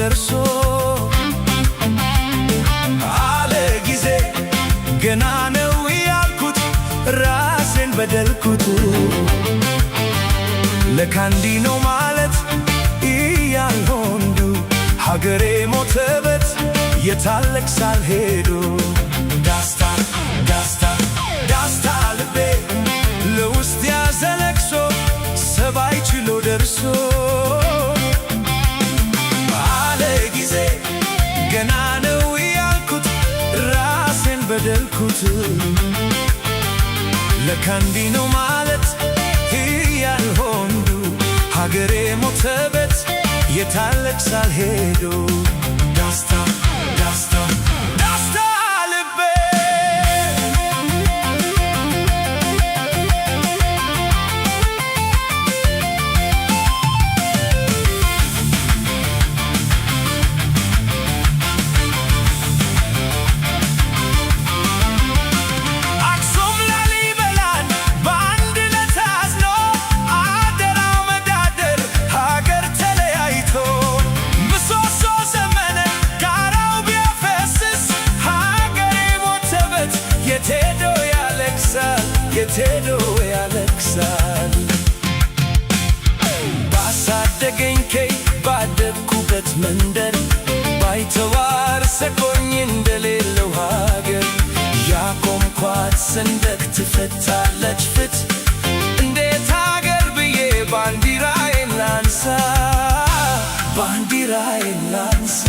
ደርሶ አለ ጊዜ ገና ነው ያልኩት ራሴን በደልኩት። ለካ እንዲህ ነው ማለት እያልሆንዱ ሀገሬ ሞተበት የታለቅ ሳልሄዱ ዳስታ ዳስታ ዳስታ ልቤ ለውስጥ ያዘለቅሶ ሰባይ ችሎ ደርሶ አለ ጊዜ ገና ነው ያልኩት ራሴን በደልኩት። ለካ እንዲህ ነው ማለት እያልሆንዱ ሀገሬ ሞተበት የታለቅ ሳልሄዱ ዳስታ ዳስታ ዳስታ ልቤ አክሱም ላሊበላን በአንድነት አዝኖ አደራው መዳደር ሀገር ተለያይቶ ምሰሶ ዘመነ ጋራው ቢያፈስስ ሀገሬ ሞተበት የት ሄዶ ያለቅሳል የት ሄዶ ያለቅሳል። ባሳደገኝ ከይ ባደግኩበት መንደር ባይተዋር ሰቆኝ እንደሌለው ሀገር ያቆምኳት ሰንደቅ ትፈታለች ፍት እንዴት ሀገር ብዬ ባንዲራዬን ላንሳ ባንዲራዬን ላንሳ።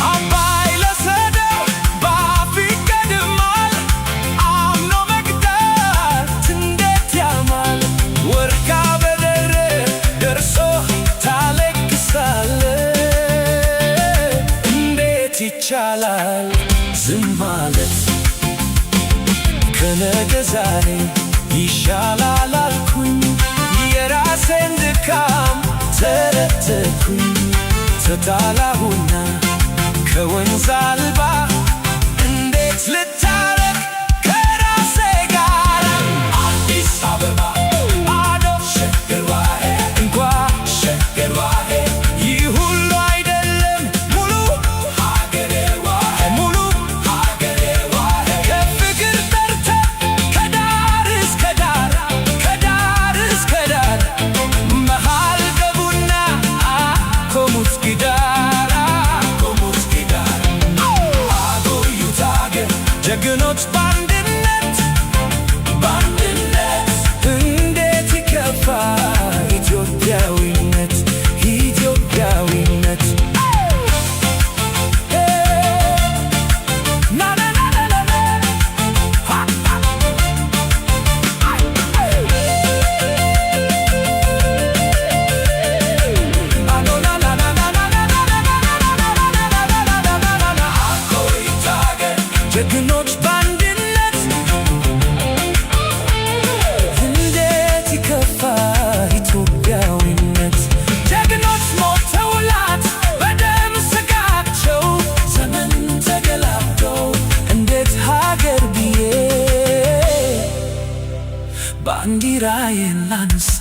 አባይ ለሰደው በአፍ ይቀድማል አምኖ መቅዳት እንዴት ያማል። ወርቃ በደረ ደርሶ ታለቅሳለ እንዴት ይቻላል ዝም ማለት ከነገ ዛሬ ይሻላል አልኩኝ የራሴን ድካም ተረተኩኝ ተጣላሁና ከወንዝ አልባ እንዴት ልታረቅ ከራሴ ጋር አዲስ አበባ አዶ ሸገር ዋሄ እንኳ ሸገር ዋሄ ይህ ሁሉ አይደለም ሙሉ ሀገሬ ዋሄ ሙሉ ሀገሬ ዋሄ ከፍቅር ጠርተ ከዳር እስከ ዳር ከዳር እስከ ዳር መሃል ገቡና ኮሙት ጊዳር ኮሙት ጊዳር አጎዩት ሀገር ጀግኖች በአንድነት በአንድነት እንዴት ይከፋ ኢትዮጵያዊነት ኢትዮጵያዊነት ና ና ና ና ና ጀግኖች በአንድነት እንዴት ይከፋ ኢትዮጵያዊነት ጀግኖች ሞተውላት በደም ስጋቸው ዘመን ተገላብጦ እንዴት ሀገር ብዬ ባንዲራዬን ላንሳ